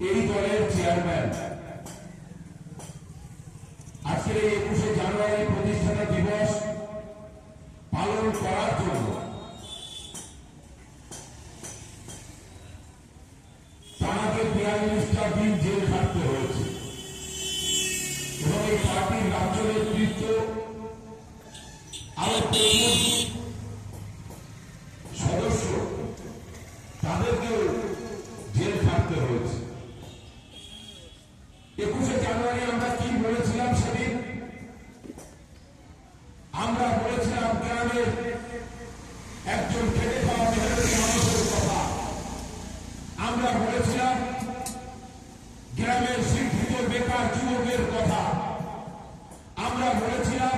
এই দলের চেয়ারম্যান আজকের এই 21শে জানুয়ারি প্রতিষ্ঠাতা দিবস পালন করার জন্য তাকে 42টা দিন জেল খাটতে হয়েছে এবং এই পার্টির রাজ্য নেতৃত্ব আরো সদস্য তাদেরকেও জেল খাটতে হয়েছে। 21শে জানুয়ারি আমরা কি বলেছিলাম সেদিন? আমরা বলেছিলাম গ্রামের একজন খেটে খাওয়া মেহনতি মানুষের কথা, আমরা বলেছিলাম গ্রামের শিক্ষিত বেকার যুবকের কথা, আমরা বলেছিলাম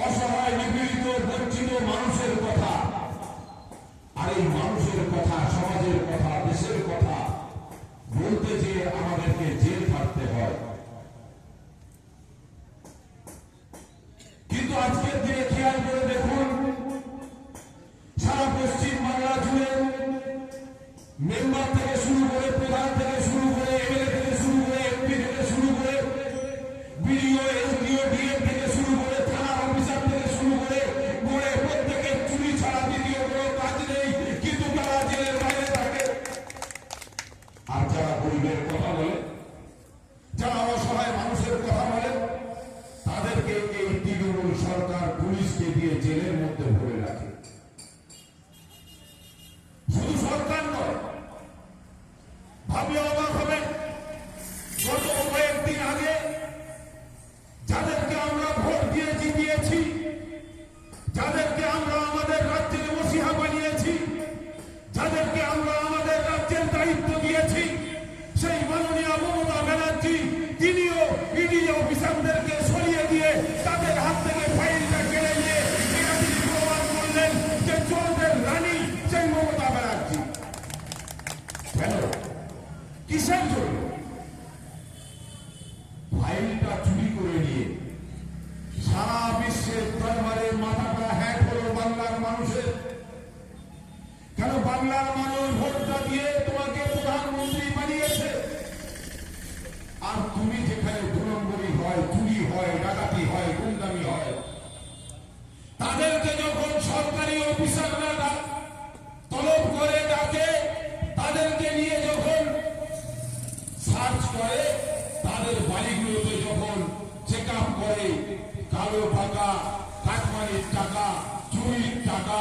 অসহায় নিপীড়িত বঞ্চিত মানুষের কথা। আর এই মানুষের কথা, সমাজের কথা, দেশের কথা বলতে যে আমাদেরকে জেল খাটতে হয়। কিন্তু আজকের দিনে খেয়াল করে দেখুন, সারা পশ্চিম বাংলা জুড়ে মেম্বার থেকে শুরু করে, প্রধান থেকে শুরু করে, এমএলএ থেকে শুরু করে, এমপি থেকে শুরু করে, বিডিও, এসডিও, ডিএম থেকে শুরু করে, থানা অফিসার থেকে শুরু করে, গড়ে প্রত্যেকের চুরি ছাড়া দ্বিতীয় কোনো কাজ নেই, কিন্তু তারা জেলের বাইরে থাকে। আর যারা গরিবের কথা বলে, যারা অসহায় মানুষের কথা বলে, তাদেরকে এই তৃণমূল সরকার পুলিশকে দিয়ে জেলের মধ্যে ভরে রাখে। শুধু সরকার নয়, ভাবলে অবাক হবে, গত কয়েকদিন আগে যাদেরকে আমরা ভোট দিয়ে জিতিয়েছি, যাদেরকে আমরা আমাদের রাজ্যের মসিহা বানিয়েছি, যাদেরকে আমরা আমাদের রাজ্যের দায়িত্ব দিয়েছি, সেই মাননীয় মমতা ব্যানার্জি তিনিও ইডি অফিসারদেরকে সরিয়ে দিয়ে তাদের হাত থেকে ফাইলটা কেড়ে নিয়ে এটা তিনি প্রমাণ করলেন যে চোরদের রানী সেই মমতা ব্যানার্জি। কেন? কিসের জন্য? ফাইলটা চুরি করে নিয়ে সারা বিশ্বের দরবারে মাথাটা হ্যাট হলো বাংলার মানুষের। কেন? বাংলার মানুষ ভোটটা দিয়ে তোমাকে প্রধানমন্ত্রী বানিয়েছে, আর তুমি যেখানে 2 নম্বরই হয়, চুরি হয়, ডাকাতি হয়, গুন্ডামি হয়, তাদেরকে যখন সরকারি অফিসাররা তলব করে ডাকে, তাদেরকে নিয়ে যখন সার্চ করে, তাদের বাড়িগুলোতে যখন চেক আপ করে, কালো টাকা, কাটমানির টাকা, চুরির টাকা,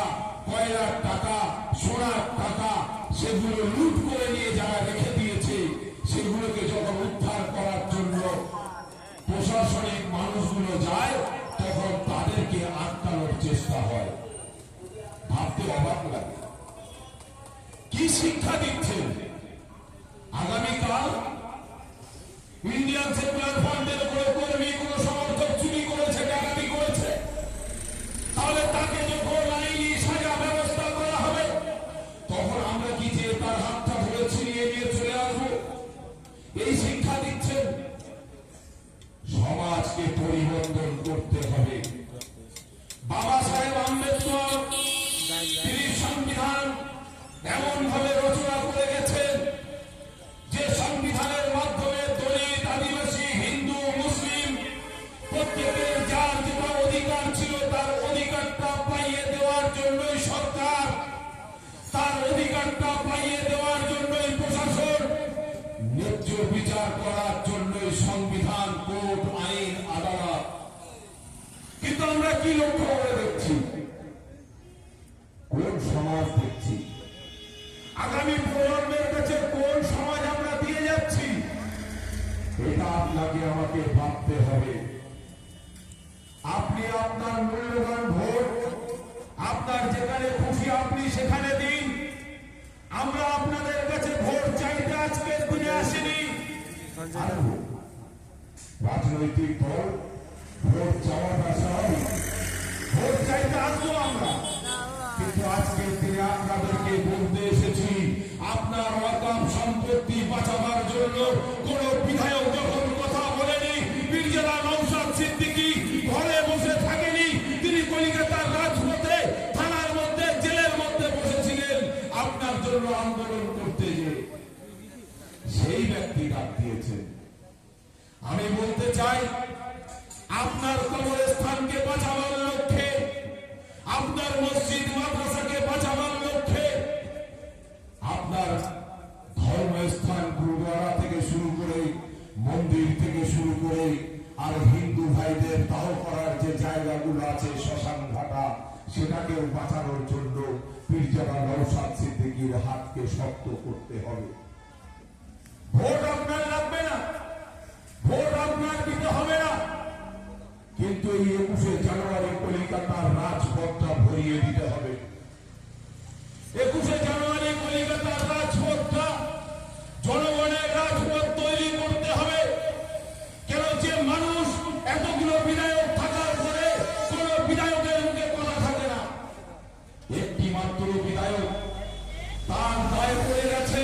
কয়লার টাকা, সোনার টাকা, সেগুলো লুট করে নিয়ে যারা রেখে দিয়েছে, সেগুলোকে যখন উদ্ধার করার জন্য প্রশাসনিক মানুষগুলো যায়, তখন তাদেরকে আটকানোর চেষ্টা হয়। ভাবতে অবাক লাগে। কি শিক্ষা দিচ্ছেন? আগামীকাল ইন্ডিয়ান সেকুলার ফ্রন্টের কোনো কর্মী, কোনো সমর্থক চুরি করেছে, ডাকাতি করেছে, তাহলে তাকে যখন আইনি সাজা ব্যবস্থা করা হবে, তখন আমরা কি যে তার হাতটা ধরে ছিনিয়ে নিয়ে চলে আসবো? এই শিক্ষা দিচ্ছেন। সমাজকে পরিবর্তন করতে হবে। বাবা সাহেব আম্বেদকর তিনি সংবিধান এমন ভাবে রচনা করে গেছেন যে সংবিধানের মাধ্যমে দলিত, আদিবাসী, হিন্দু, মুসলিম প্রত্যেকের যার যেটা অধিকার ছিল, তার অধিকারটা পাইয়ে দেওয়ার জন্যই সরকার, তার অধিকারটা পাইয়ে দেওয়ার জন্যই প্রশাসন, ন্যায্য বিচার করার জন্যই সংবিধান, কোর্ট, আইন, আদালত। কিন্তু আমরা কি লক্ষ্য করে দেখছি? কোন সমাজ দেখছি? আগামী প্রজন্মের কাছে কোন সমাজ আমরা দিয়ে যাচ্ছি? এটা আপনাকে আমাকে ভাবতে হবে। আপনি আপনার মূল্যবান ভোট আপনার যেখানে খুশি আপনি সেখানে দিন। আমরা আপনাদের কাছে ভোট চাইতে আজকের দিনে আসিনি। রাজনৈতিক দল ভোট চাওয়ার স্বাভাবিক, ভোট চাইতে আসবো আমরা, কিন্তু আজকের দিনে আপনাদেরকে বলতে এসেছি, আপনার ওয়াকফ সম্পত্তি বাঁচাবার জন্য কোন বিধায়ক যখন কথা বলেনি, বীরজেলা নওশাদ সিদ্দিকী ঘরে বসে থাকেনি, তিনি কলিকাতার রাজপথে, থানার মধ্যে, জেলের মধ্যে বসেছিলেন আপনার জন্য আন্দোলন করতে। যে সেই ব্যক্তি ডাক দিয়েছেন। আমি বলতে চাই, আপনার কবরস্থানকে বাঁচাবার লক্ষ্যে, আপনার মসজিদ মাদ্রাসাকে বাঁচাবার লক্ষ্যে, আপনার ধর্মস্থান গুরুদ্বারা থেকে শুরু করে, মন্দির থেকে শুরু করে, আর হিন্দু ভাইদের দাহ করার যে জায়গাগুলো আছে, শ্মশান ঘাটা, সেটাকেও বাঁচানোর জন্য পীরজাদা নওশাদ সিদ্দিকীর হাতকে শক্ত করতে হবে। ভোট আপনার লাগবে না, ভোট আপনার দিতে হবে না, কিন্তু এই 21শে জানুয়ারি কলিকাতার রাজপথটা ভরিয়ে দিতে হবে। 21শে জানুয়ারি কলিকাতার রাজপথটা জনগণের রাজপথ তৈরি করতে হবে। কেন যে মানুষ এতগুলো বিধায়ক থাকার পরে কোন বিধায়কের মুখে কথা থাকে না, একটি মাত্র বিধায়ক তার দায় পড়ে গেছে,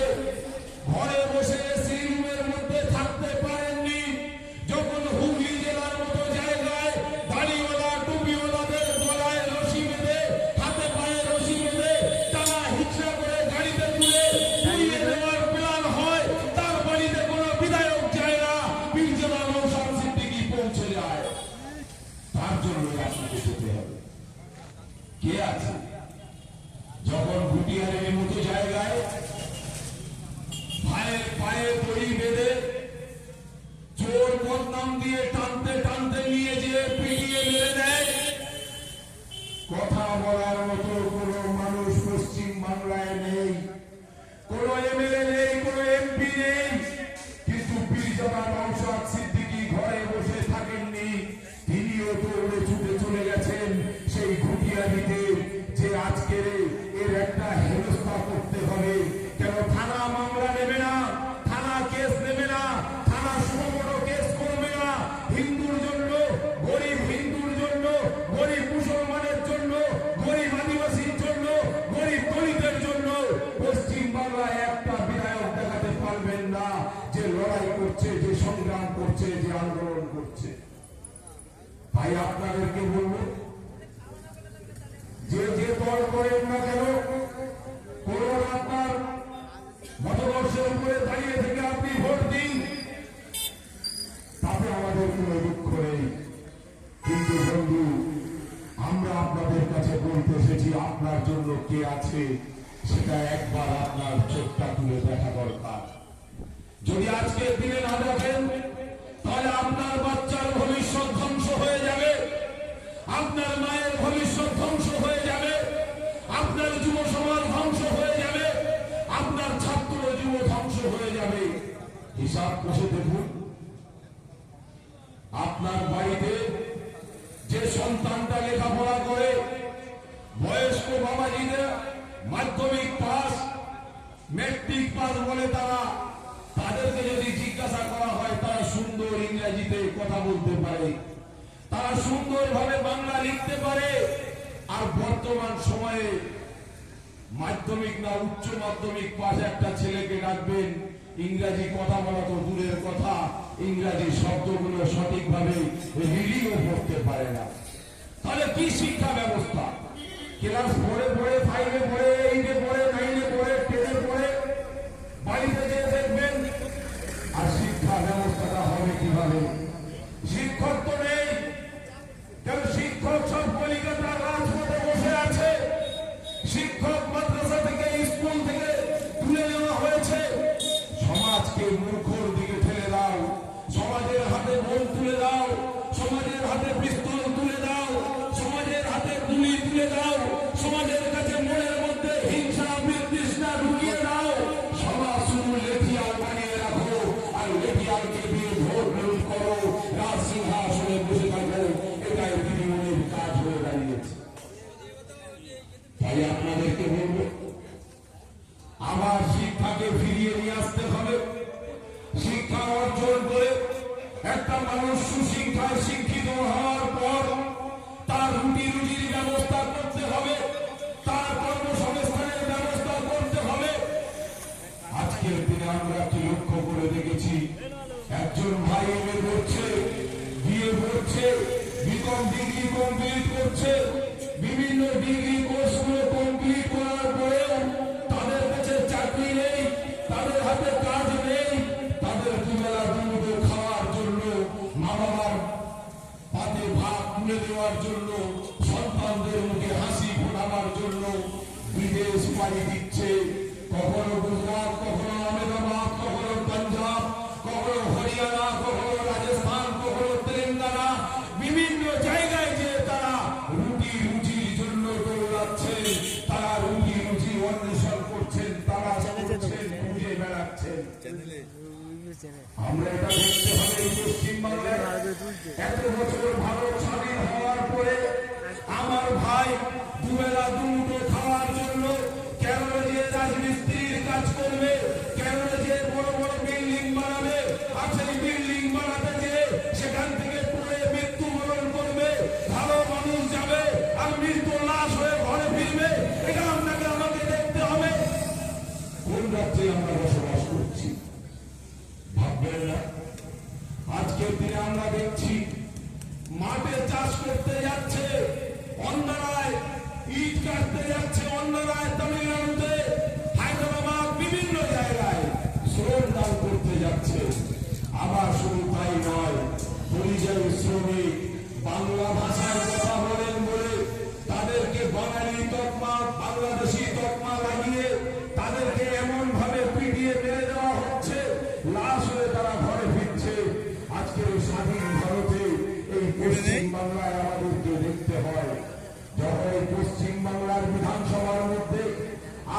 ঘরে বসে এসি রুমের মধ্যে থাকতে পারেননি। যখন হুগলি জেলার মতো জায়গায় দাড়িওয়ালা টুপিওয়ালাদের গলায় রশি বেঁধে, হাতে পায়ে রশি বেঁধে, টানা হিচড়া করে গাড়িতে তুলে উড়িয়ে দেওয়ার প্ল্যান হয়, তার বাড়িতে কোনো বিধায়ক যায় না, পীরজাদা নওশাদ সিদ্দিকী পৌঁছে যায়। তার জন্য আপনাকে যেতে হবে। কে আছে? যখন গুটিয়ারের মতো জায়গায় ভাইয়ের পায়ে দড়ি বেঁধে চোর বদনাম দিয়ে টানতে টানতে নিয়ে যেয়ে পিটিয়ে মেরে দেয়, কথা বলার মতো কোন মানুষ পশ্চিম বাংলায় নেই, কোন এমএলএ নেই, কোন এমপি নেই, কিন্তু পীরজাদা নওশাদ সিদ্দিকী ঘরে বসে থাকেননি। তিনিও দৌড়ে ছুটে চলে গেছেন সেই ঘুটিয়ারিতে, যে আজকের এর একটা হেনস্থা করতে হবে। কেন থানা মামলা নেবে না, থানা কেস নেবে না, থানা সুমোটো কেস করবে না। হিন্দুর জন্য, গরিব হিন্দুর জন্য, গরিব মুসলমানের জন্য, গরিব আদিবাসীর জন্য, গরিব দলিতের জন্য পশ্চিম বাংলায় একটা বিধায়ক দেখাতে পারবেন না যে লড়াই করছে, যে সংগ্রাম করছে, যে আন্দোলন করছে। তাই আপনাদেরকে বলবো, যে যে দল করেন না কেন, করুন আপনার মতবর্ষের উপরে দাঁড়িয়ে থেকে আপনি ভোট দিন, তাতে আমাদের কোনো দুঃখ নেই। কিন্তু বন্ধু, আমরা আপনাদের কাছে বলতে এসেছি, আপনার জন্য কে আছে সেটা একবার আপনার চোখটা তুলে দেখা দরকার। যদি আজকের দিনে না দেখেন, তাহলে আপনার বাচ্চার ভবিষ্যৎ ধ্বংস হয়ে যাবে, আপনার মায়ের ভবিষ্যৎ ধ্বংস হয়ে যাবে, আপনার যুব সমাজ ধ্বংস হয়ে যাবে, আপনার ছাত্র যুব ধ্বংস হয়ে যাবে। হিসাব কষে দেখুন, আপনার বাড়িতে যে সন্তানটা লেখাপড়া করে, বয়স্ক বাবাজিরা মাধ্যমিক পাস, ম্যাট্রিক পাস বলে তারা, তাদেরকে যদি জিজ্ঞাসা করা হয়, তারা সুন্দর ইংরেজিতে কথা বলতে পারে, তারা সুন্দরভাবে বাংলা লিখতে পারে। আর বর্তমান সময়ে মাধ্যমিক না উচ্চ মাধ্যমিক পাস একটা ছেলেকে ডাকবেন, ইংরাজি কথা বলা তো দূরের কথা, ইংরাজি শব্দগুলো সঠিকভাবে রিডিংও করতে পারে না। তাহলে কি শিক্ষা ব্যবস্থা? ক্লাস 4-এ পড়ে, 5-এ পড়ে, 8-এ পড়ে, 9-এ পড়ে, 10-এ পড়ে, বাড়িতে যেয়ে দেখবেন। আর শিক্ষা ব্যবস্থাটা হবে কিভাবে? শিক্ষক তো নেই, কেন শিক্ষক সব কলিকাতার রাজপথে বসে আছে। শিক্ষক মাদ্রাসা থেকে, স্কুল থেকে তুলে নেওয়া হয়েছে। সমাজকে মূর্খর দিকে ঠেলে দাও, সমাজের হাতে বোম তুলে দাও, সমাজের হাতে পিস্তল তুলে দাও, সমাজের হাতে গুলি তুলে দাও, সমাজের কাছে মনের মধ্যে হিংসা বিতৃষ্ণা ঢুকিয়ে দাও। সমাজ শুধু লেথিয়াল বানিয়ে রাখো, আর লেথিয়ালকে দিয়ে ভোট বিরোধ করো, রাজ সিংহাসনে বসে থাকো, এটাই তৃণমূলের কাজ হয়ে দাঁড়িয়েছে। তাই আপনাদেরকে বলবো, আবার শিক্ষাকে ফিরিয়ে নিয়ে আসতে হবে। শিক্ষা অর্জন করে একটা মানুষ সুশিক্ষায় শিক্ষিত হওয়ার পর তার রুটির ব্যবস্থা করতে হবে, তার কর্মসংস্থানের ব্যবস্থা করতে হবে। আজকের দিনে আমরা একটি লক্ষ্য করে দেখেছি, একজন ভাই এমএ করছে, বিএ করছে, বিকম ডিগ্রি কমপ্লিট করছে, বিভিন্ন ডিগ্রি কোর্সগুলো কমপ্লিট করার পরেও তাদের কাছে চাকরি নেই, তাদের হাতে কাজ নেই, দেওয়ার জন্য, সন্তানদের মুখে হাসি ফোটাবার জন্য বিদেশ পাড়ি দিচ্ছে। কখনো গুজরাট, কখনো আহমেদাবাদ, কখনো পাঞ্জাব, কখনো হরিয়ানা, কখনো রাজস্থান, কখনো তেলেঙ্গানা, বিভিন্ন জায়গায় যে তারা রুটি রুজির জন্য দৌড়াচ্ছে, তারা রুটি রুজি অন্বেষণ করছেন, তারা করছেন, খুঁজে বেড়াচ্ছেন। আমরা এটা দেখতে হবে, পশ্চিমবাংলায় এত বছর ভারত স্বাধীন হওয়ার পরে আমার ভাই দুবেলা দুমুঠো খাওয়ার জন্য কেন যে রাজমিস্ত্রির কাজ করবে, কেন যে বড় বড় বিল্ডিং বানাবে, আর সেই বিল্ডিং বানাতে গিয়ে সেখান থেকে পড়ে মৃত্যুবরণ করবে, ভালো মানুষ যাবে আর মৃত্যু লাশ হয়ে ঘরে ফিরবে। এটা আপনাকে আমাকে দেখতে হবে। কোন রাজ্যে আমরা বসবাস করছি ভাববেন না। আজকের দিনে আমরা দেখছি মাঠে চাষ করতে যাচ্ছে অন্যরায়, ইট কাটতে যাচ্ছে অন্যরায়, তামিলনাড়ুতে, হায়দ্রাবাদ, বিভিন্ন জায়গায় শ্রম দান করতে যাচ্ছে। আবার শুধু তাই নয়, পরিযায়ী শ্রমিক বাংলা ভাষায় কথা বলেন বলে তাদেরকে বাঙালি তকমা, বাংলাদেশি তকমা লাগিয়ে তাদেরকে এমন ভাবে পিটিয়ে মেরে দেওয়া হচ্ছে, লাশ হয়ে তারা ঘরে ফিরছে। আজকের স্বাধীন ভারতে এই পশ্চিম বাংলায় আমাদেরকে দেখতে হয়। যখন এই পশ্চিম বাংলার বিধানসভার মধ্যে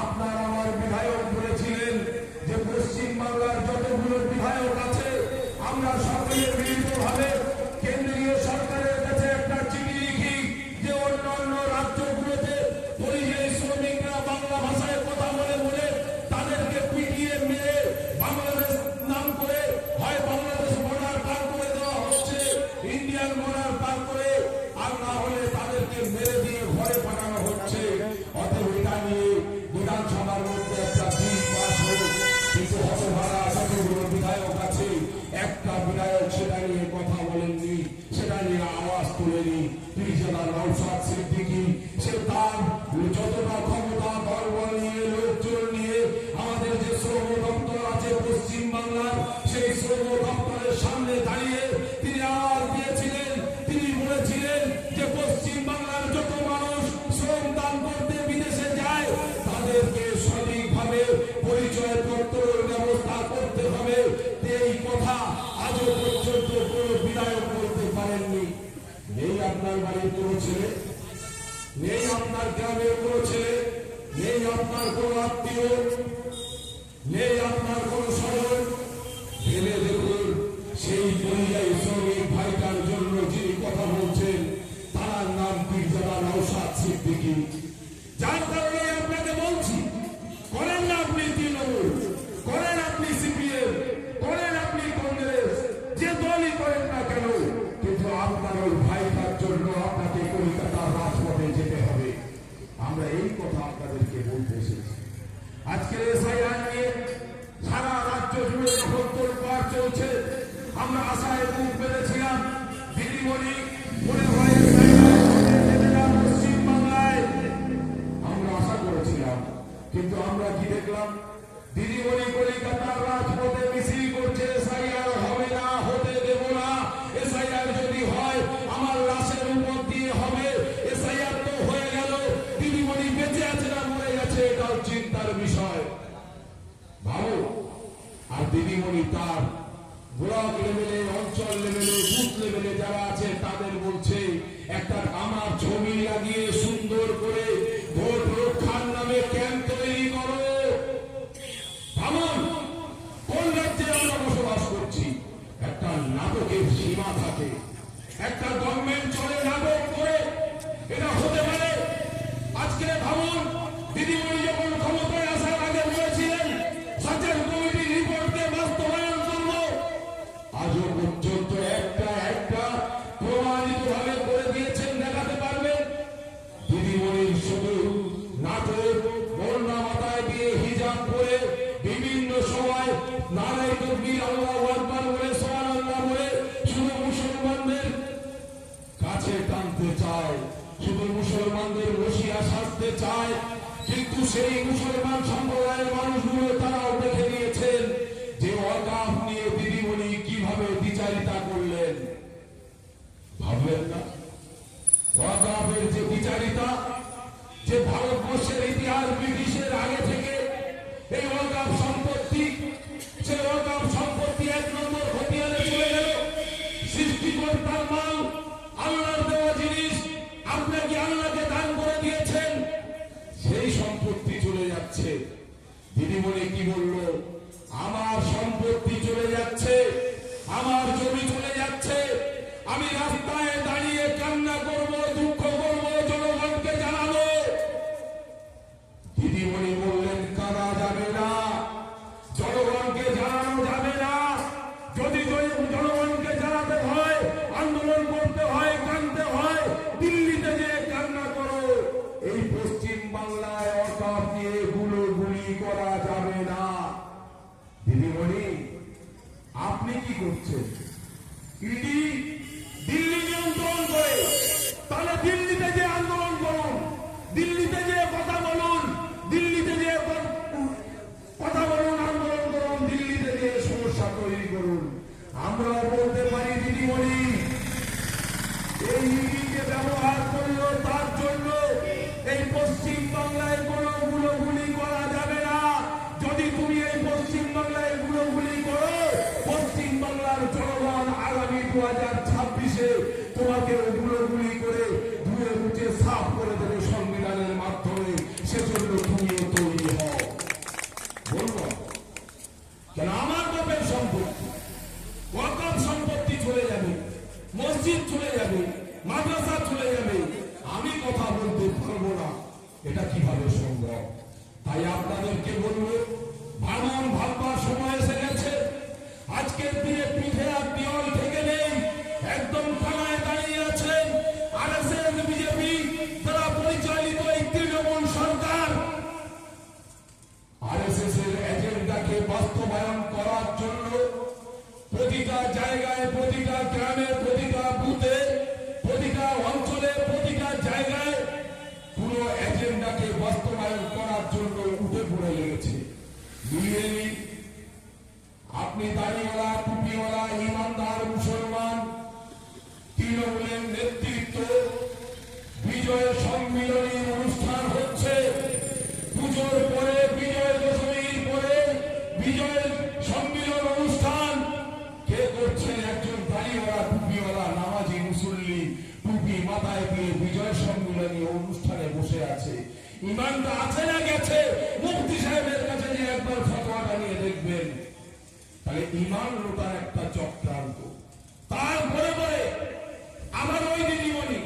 আপনার আমার বিধায়ক বলেছিলেন যে পশ্চিম বাংলার যতগুলো বিধায়ক আছে আমরা সকলে মিলিতভাবে কেন্দ্রীয় সরকারের কাছে একটা চিঠি লিখি যে অন্যান্য রাজ্যগুলোতে পরিযায়ী শ্রমিকরা বাংলা ভাষায় কথা বলে বলে তাদেরকে পিটিয়ে মেরে বাংলাদেশ নাম করে হয় বাংলাদেশ বর্ডার পার করে দেওয়া হচ্ছে, ইন্ডিয়ান বর্ডার পার করে, আর না হলে তাদেরকে মেরে দিয়ে ঘরে পাঠানো হচ্ছে। অতএব এটা নিয়ে বিধানসভার মধ্যে একটা বিল পাস হোক, কিন্তু হতভাড়া যতগুলো বিধায়ক আছে একটা বিধায়ক সেটা নিয়ে কথা বলেননি, সেটা নিয়ে আওয়াজ তোলেনি। পীরজাদা নওশাদ সিদ্দিকী সে তার যতটা ক্ষমতা দলবল নিয়ে, লোকজন নিয়ে আমাদের যে শ্রম দপ্তর আছে পশ্চিম বাংলার, সেই শ্রম দপ্তরের সামনে দাঁড়িয়ে তিনি আওয়াজ দিয়েছিলেন। তিনি বলেছিলেন যে পশ্চিম বাংলার যত মানুষ শ্রম দান করতে বিদেশে যায় তাদেরকে সঠিকভাবে পরিচয় পত্রের ব্যবস্থা করতে হবে। এই কথা আজও পর্যন্ত কোন বিধায়ক বলতে পারেননি। নেই আপনার বাড়ির কোনো ছেলে, নেই আপনার গ্রামের কোনো ছেলে, নেই আপনার কোন আত্মীয়, নেই আপনার কোন স্বজন, ভেবে দেখুন সেই পরিযায়ী শ্রমিক ভাইটার জন্য যিনি কথা বলছেন তার নাম পীরজাদা নওশাদ সিদ্দিকী। যার কারণে আপনাকে বলছি, করেন না আপনি তৃণমূল, করেন আপনি সিপিএম, করেন আপনি কংগ্রেস, যে দলই করেন না কেন, কিন্তু আপনার ওই ভাইটার জন্য আপনাকে কলকাতার রাজপথে যেতে হবে। আমরা এই কথা আপনাদেরকে বলতে এসেছি। আজকের এসআইআর নিয়ে সারা রাজ্য জুড়ে যখন তোলপাড় চলছে, আমরা আশায় বুক পেরেছিলাম দিদিমণি মনে হয় পশ্চিম বাংলায়, আমরা আশা করেছিলাম। কিন্তু আমরা কি দেখলাম? দিদিমণি কলকাতার রাজপথে মিছিল করছে, এসআইআর হবে না, হতে দেব না, এসআইআর যদি হয় আমার লাশের উপর দিয়ে হবে। এসআইআর তো হয়ে গেল, দিদিমণি বেঁচে আছে না মরে গেছে এটাও চিন্তার বিষয়। ভালো। আর দিদিমণি তার ব্লক লেভেলে, অঞ্চল লেভেলে, বুথ লেভেলে যারা আছে তাদের বলছে একটা আমার ছবি লাগিয়ে সুন্দর করে ভোট রক্ষার নামে ক্যাম্প তৈরি করো। ভাবুন কোন রাজ্যে আমরা বসবাস করছি। একটা নাটকের সীমা থাকে, একটা গভর্নমেন্ট চলে নাটক করে, এটা হতে পারে। আজকে ভাবুন দিদিমণি যখন ক্ষমতায় আসার আগে বলেছিলেন সার্চের কমিটি রিপোর্টকে বাস্তবায়ন করব, আজও পর্যন্ত একটা প্রমাণিত ভাবে করে দিয়েছেন, দেখাতে পারবেন? দিদিমণির শুধু নাটক, বন্যা মাথায় দিয়ে হিজাব করে বিভিন্ন সময় নারাই তকবীর আল্লাহু আকবার বলে সুবহানাল্লাহ বলে শুধু মুসলমানদের কাছে টানতে চায়, শুধু মুসলমানদের বসিয়া সাজতে চায়। কিন্তু সেই মুসলমান সম্প্রদায়ের মানুষগুলো তারাও দেখে নিয়েছেন যে ওয়াকফ নিয়ে দিদিমণি কিভাবে বিচারিতা করলেন। ভাবলেন না? দিদিমণি কি বললো, আমার সম্পত্তি চলে যাচ্ছে, আমার জমি চলে যাচ্ছে, আমি রাস্তায় দাঁড়িয়ে কান্না করব, দুঃখ করব, জনগণকে জানাবো। দিদিমণি বললেন কাঁদা যাবে না, জনগণকে জানানো যাবে না। যদি জনগণকে জানাতে হয়, আন্দোলন করতে হয়, কাঁদতে হয়, দিল্লিতে যে কান্না করো। এই পশ্চিম বাংলায় অকাপ দিয়ে গুলি করা যাবে না। দিদিমণি আপনি কি করছেন? ইডি দিল্লি নিয়ন্ত্রণ করে, তাহলে দিল্লিতে যে আন্দোলন করুন, দিল্লিতে যে কথা বলুন, দিল্লিতে যে কথা বলুন, আন্দোলন করুন, দিল্লিতে যে সমস্যা তৈরি করুন। আমরাও বলতে পারি দিদিমণি এই ইডিকে ব্যবহার করলো তার জন্য এই পশ্চিম বাংলায় কোনো গুলি করা যাবে না। যদি তুমি এই পশ্চিম বাংলায় গুলি করো, পশ্চিম বাংলার জনগণ আগামী 2026-এ তোমাকে গুলি করে ধুয়ে মুছে সাফ করে দেবে সংবিধানের মাধ্যমে। সেজন্য তুমিও তৈরি হও। বলবো কেন আমার বাপের সম্পত্তি, ওয়াকফ সম্পত্তি চলে যাবে, মসজিদ চলে যাবে, মাদ্রাসা চলে যাবে, আমি কথা বলতে পারবো না, এটা কিভাবে সম্ভব? তাই আপনাদেরকে বলবো, ভাবুন, ভাববার সময় এসে গেছে। আজকের দিনে পিঠে আর দেওয়াল থেকে নেই, একদম কানায় দাঁড়িয়ে আছেন আরএসএস বিজেপি দ্বারা পরিচালিত এই তৃণমূল সরকার। আরএসএস এর এজেন্ডাকে বাস্তবায়ন করার জন্য প্রতিটা জায়গায়, প্রতিটা গ্রামে, প্রতিটা বুথে, প্রতিটা অঞ্চলে, প্রতিটা জায়গায় পুরো এজেন্ডাকে বাস্তবায়ন করার জন্য উঠে পড়ে লেগেছে। মিলিয়ে আপনি দাড়িওয়ালা, টুপিওয়ালা, ইমানদার মুসলমান, তৃণমূলের নেতৃত্ব বিজয় সম্মিলনী অনুষ্ঠান হচ্ছে। পুজোর পরে, বিজয় দশমীর পরে বিজয় সম্মিলন অনুষ্ঠান কে করছেন? একজন দাড়িওয়ালা, টুপিওয়ালা, নামাজি মুসল্লি, টুপি মাথায় দিয়ে বিজয় সম্মিলনী অনুষ্ঠানে বসে আছে। ইমানটা আছে না গেছে? মুফতি সাহেবের কাছে যে একবার ফতোয়াটা নিয়ে দেখবেন, তাহলে ইমান লোটার একটা চক্রান্ত। তারপরে পরে আমার ওই দিদিমণি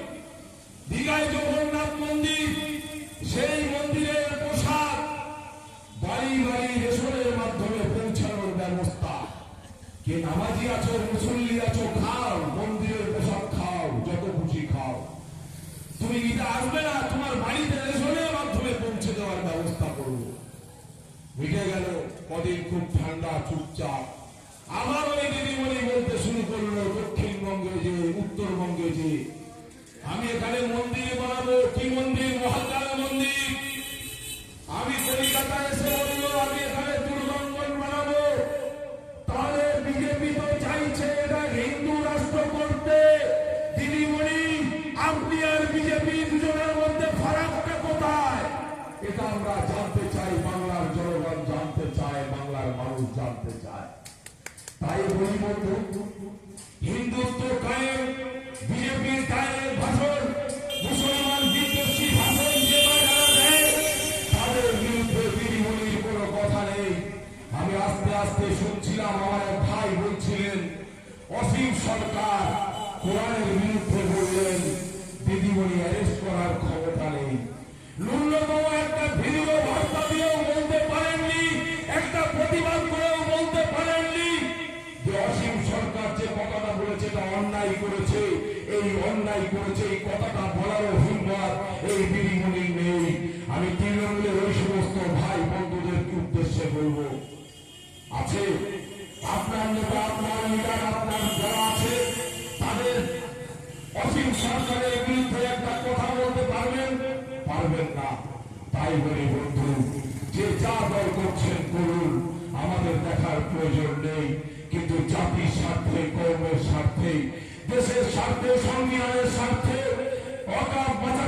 দীঘায় জগন্নাথ মন্দির, সেই মন্দিরের পোশাক বাড়ি বাড়ি রেশনের মাধ্যমে পৌঁছানোর ব্যবস্থা। কে নামাজি আছো, মুসল্লি আছো, খাও, মন্দিরের পোশাক খাও, যত খুশি খাও। তুমি এটা আসবে না, তোমার বাড়িতে রেশনের মাধ্যমে পৌঁছে দেওয়ার ব্যবস্থা করবো। মিটে গেল কদিন, খুব ঠান্ডা, চুপচাপ। আবার ওই দিদিমণি বলতে শুরু করলো, দক্ষিণবঙ্গে যে, উত্তরবঙ্গে যে, আমি এখানে মন্দির বানাবো। কি মন্দির? মহাকাল মন্দির। আমি কলকাতায় এসে বললো আমি এখানে দুর্গাঙ্গন বানাবো। তাহলে বিজেপি তো চাইছে এটা হিন্দু রাষ্ট্র করতে। দিদিমণি আপনি আর বিজেপি দুজনের মধ্যে ফারাকটা কোথায়? এটা আমরা জানতে চাই, বাংলার জনগণ জানতে চায়, বাংলার মানুষ জানতে চায়। তাই বলি বন্ধু, হিন্দুত্ব কায়েম, বিজেপির গায়ের ভাষণ, মুসলমান বিদ্বেষী ভাষণ যে যারা দেয়, তাদের বিরুদ্ধে দিদিমণির কোনো কথা নেই। আমি আস্তে আস্তে শুনছিলাম, আমার এক ভাই বলছিলেন অসীম সরকার কোরআনের বিরুদ্ধে বললেন দিদিমণি অ্যারেস্ট করার ক্ষমতা নেই। ন্যূনতম একটা ভিডিও বার্তা দিয়েও বলতে পারেননি, একটা প্রতিবাদ করেও বলতে পারেননি যে অসীম সরকার যে কথাটা বলেছে তা অন্যায় করেছে। এই অন্যায় করেছে, এই কথাটা বলারও হিম্মত এই দিদিমণির নেই। আমি তৃণমূলের ওই সমস্ত ভাই বন্ধুদেরকে উদ্দেশ্যে বলবো, আছে আপনার নেতা, আপনার লিডার, আপনার যারা আছে, তাদের অসীম সরকারের বিরুদ্ধে একটা কথা বলতে পারবেন? পারবেন না। তাই বলি বন্ধু, যে যা দল করছেন করুন, আমাদের দেখার প্রয়োজন নেই। কিন্তু জাতির স্বার্থে, কর্মের স্বার্থে, দেশের স্বার্থে, সংবিধানের স্বার্থে অকাপ বাঁচা